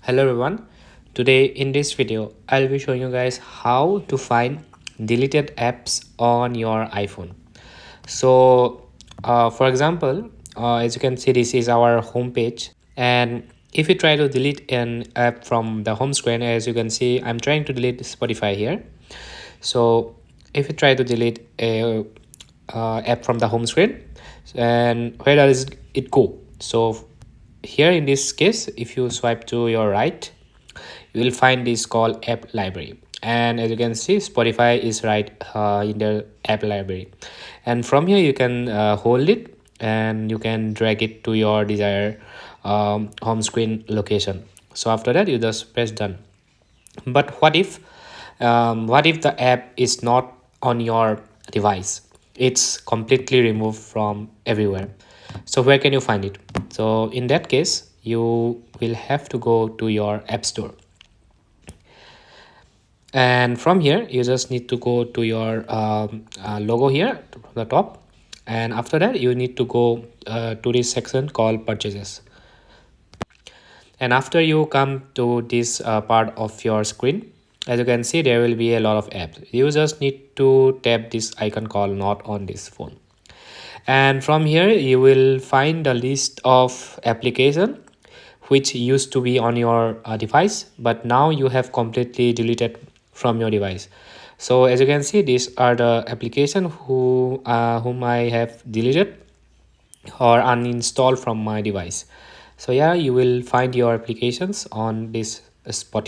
Hello everyone. Today in this video, I'll be showing you guys how to find deleted apps on your iPhone. So, for example, as you can see, this is our home page. And if you try to delete an app from the home screen, as you can see, I'm trying to delete Spotify here. So, if you try to delete a app from the home screen, and where does it go? So here in this case, if you swipe to your right, you will find this called app library, and as you can see, Spotify is right in the app library. And from here you can hold it and you can drag it to your desired home screen location. So after that, you just press done. But what if the app is not on your device? It's completely removed from everywhere. So where can you find it? So in that case, you will have to go to your app store. And from here, you just need to go to your logo here from the top. And after that, you need to go to this section called purchases. And after you come to this part of your screen, as you can see, there will be a lot of apps. You just need to tap this icon called not on this phone. And from here you will find a list of application which used to be on your device, but now you have completely deleted from your device. So as you can see, these are the application whom I have deleted or uninstalled from my device. So yeah, you will find your applications on this spot.